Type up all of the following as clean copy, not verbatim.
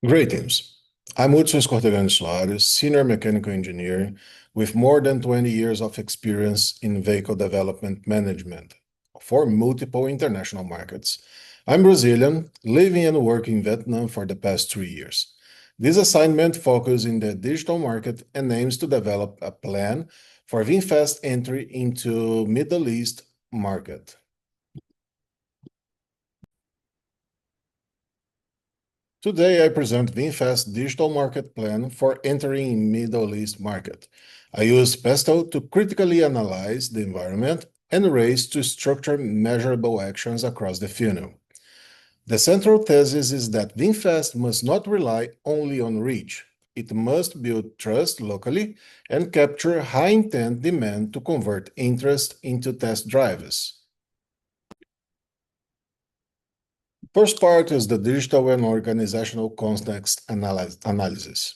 Greetings. I'm Hudson Soares, Senior Mechanical Engineer with more than 20 years of experience in vehicle development management for multiple international markets. I'm Brazilian, living and working in Vietnam for the past 3 years. This assignment focuses in the digital market and aims to develop a plan for VinFast entry into Middle East market. Today, I present VinFast digital market plan for entering Middle East market. I use Pesto to critically analyze the environment and race to structure measurable actions across the funnel. The central thesis is that VinFast must not rely only on reach. It must build trust locally and capture high-intent demand to convert interest into test drives. First part is the digital and organizational context analysis.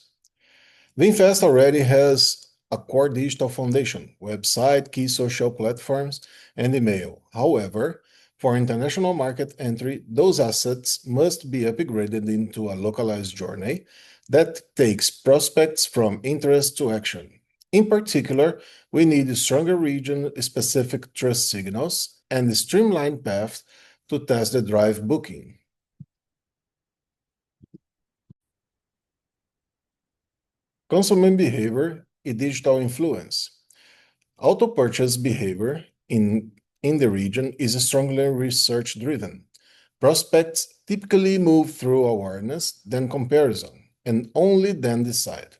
VinFast already has a core digital foundation, website, key social platforms, and email. However, for international market entry, those assets must be upgraded into a localized journey that takes prospects from interest to action. In particular, we need stronger region-specific trust signals and streamlined paths to test the drive booking. Consumer behavior and digital influence. Auto purchase behavior in the region is strongly research-driven. Prospects typically move through awareness, then comparison, and only then decide,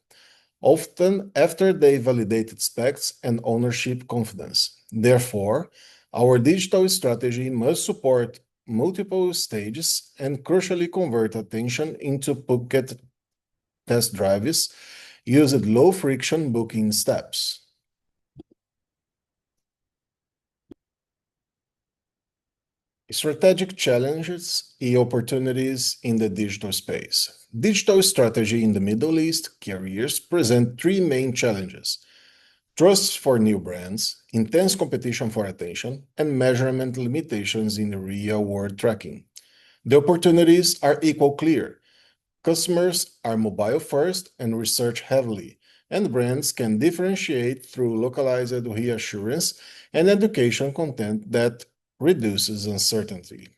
often after they validated specs and ownership confidence. Therefore, our digital strategy must support multiple stages and crucially convert attention into pocket test drives used low-friction booking steps. Strategic challenges and opportunities in the digital space. Digital strategy in the Middle East carriers present three main challenges: trust for new brands, intense competition for attention, and measurement limitations in real-world tracking. The opportunities are equally clear. Customers are mobile first and research heavily, and brands can differentiate through localized reassurance and education content that reduces uncertainty.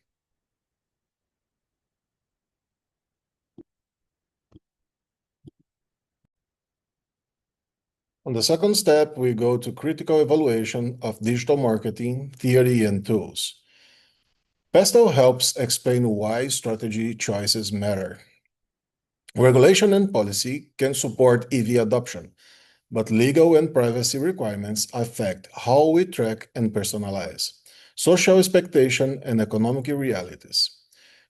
On the second step, we go to critical evaluation of digital marketing theory and tools. Pesto helps explain why strategy choices matter. Regulation and policy can support EV adoption, but legal and privacy requirements affect how we track and personalize. Social expectation and economic realities,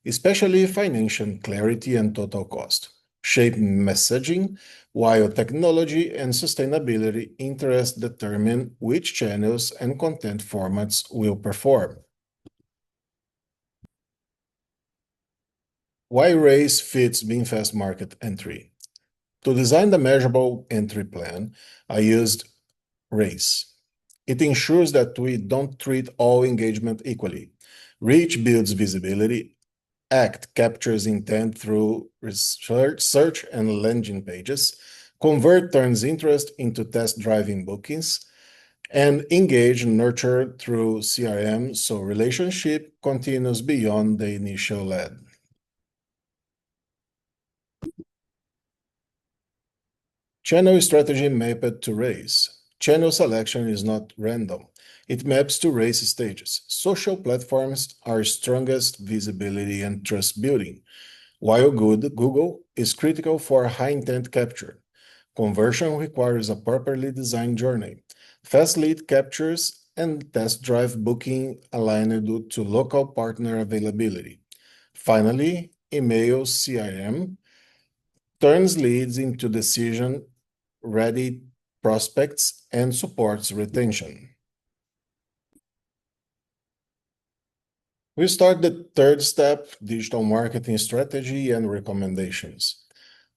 especially financial clarity and total cost, shape messaging, while technology and sustainability interests determine which channels and content formats will perform. Why race fits VinFast market entry? To design the measurable entry plan, I used RACE. It ensures that we don't treat all engagement equally. Reach builds visibility. ACT captures intent through research, search, and landing pages. Convert turns interest into test driving bookings. And engage nurture through CRM, so relationship continues beyond the initial lead. Channel strategy mapped to race. Channel selection is not random. It maps to race stages. Social platforms are strongest visibility and trust building, while Google is critical for high intent capture. Conversion requires a properly designed journey. Fast lead captures and test drive booking aligned to local partner availability. Finally, email CRM turns leads into decision-ready prospects and supports retention. We start the third step, digital marketing strategy and recommendations.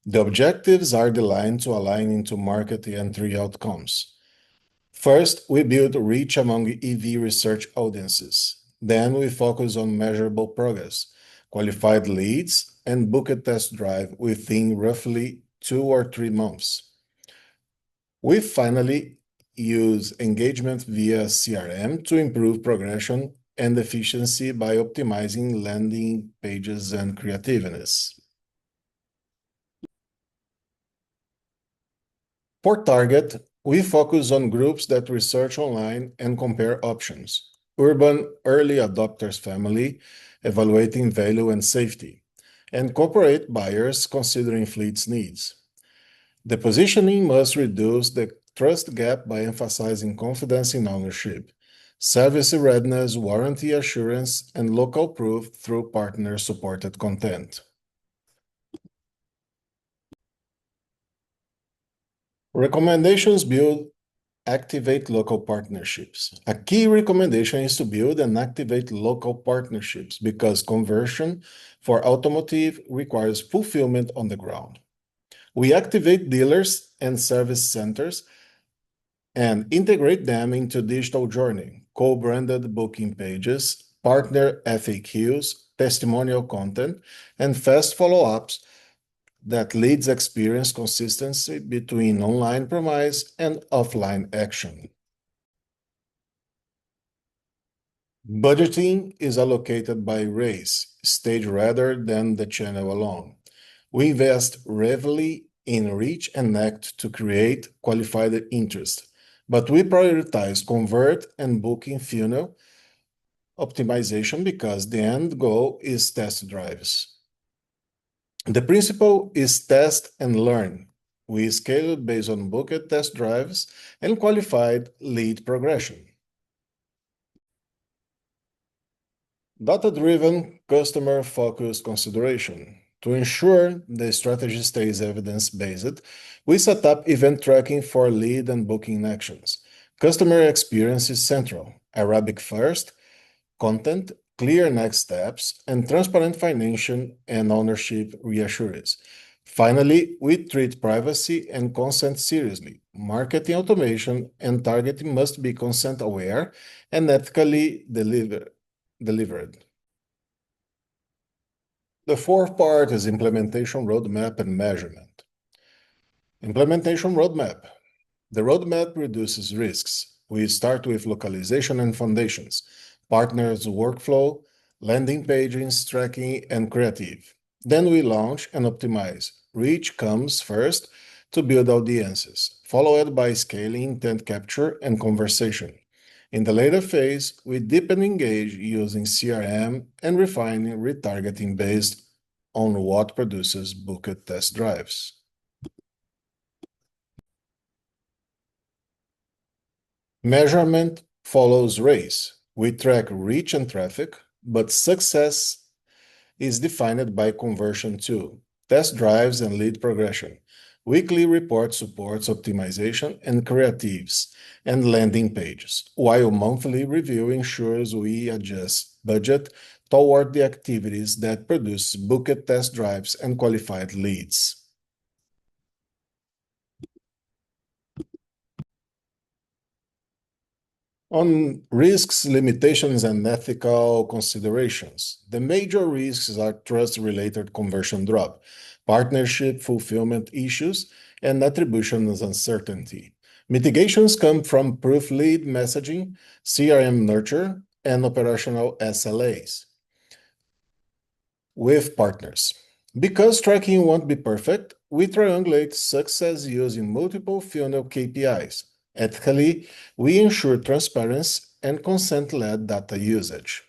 The objectives are designed to align into market entry outcomes. First, we build reach among EV research audiences. Then we focus on measurable progress. qualified leads, and book a test drive within roughly 2 or 3 months. We finally use engagement via CRM to improve progression and efficiency by optimizing landing pages and creativeness. For target, we focus on groups that research online and compare options. Urban early adopters family, evaluating value and safety, and corporate buyers considering fleet's needs. The positioning must reduce the trust gap by emphasizing confidence in ownership, service readiness, warranty assurance, and local proof through partner-supported content. Recommendations build activate local partnerships. A key recommendation is to build and activate local partnerships because conversion for automotive requires fulfillment on the ground. We activate dealers and service centers and integrate them into digital journey, co-branded booking pages, partner FAQs, testimonial content, and fast follow-ups that leads experience consistency between online promise and offline action. Budgeting is allocated by race, stage rather than the channel alone. We invest heavily in reach and act to create qualified interest, but we prioritize convert and booking funnel optimization because the end goal is test drives. The principle is test and learn. We scale it based on booked test drives and qualified lead progression. Data-driven, customer-focused consideration. To ensure the strategy stays evidence-based, we set up event tracking for lead and booking actions. Customer experience is central. Arabic first, content, clear next steps, and transparent financial and ownership reassurance. Finally, we treat privacy and consent seriously. Marketing automation and targeting must be consent-aware and ethically delivered. The fourth part is implementation roadmap and measurement. Implementation roadmap. The roadmap reduces risks. We start with localization and foundations, partners workflow, landing pages, tracking, and creative. Then we launch and optimize. Reach comes first to build audiences, followed by scaling intent capture and conversation. In the later phase, we deepen engage using CRM and refining retargeting based on what produces booked test drives. Measurement follows race. We track reach and traffic, but success is defined by conversion too, test drives and lead progression. Weekly report supports optimization and creatives and landing pages, while monthly review ensures we adjust budget toward the activities that produce booked test drives and qualified leads. On risks, limitations, and ethical considerations, the major risks are trust-related conversion drop, partnership fulfillment issues, and attribution uncertainty. Mitigations come from proof lead messaging, CRM nurture, and operational SLAs with partners. Because tracking won't be perfect, we triangulate success using multiple funnel KPIs. Ethically, we ensure transparency and consent-led data usage.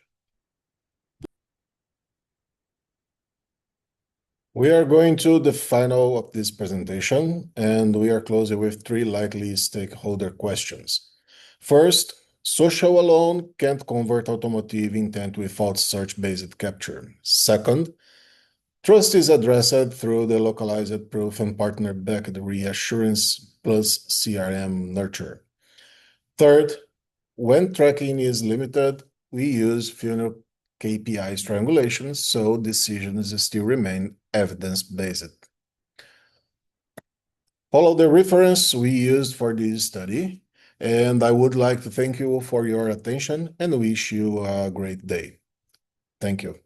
We are going to the final of this presentation, and we are closing with 3 likely stakeholder questions. First, social alone can't convert automotive intent without search-based capture. Second, trust is addressed through the localized proof and partner-backed reassurance plus CRM nurture. Third, when tracking is limited, we use funnel KPIs triangulation, so decisions still remain evidence-based. Follow the reference we used for this study, and I would like to thank you for your attention and wish you a great day. Thank you.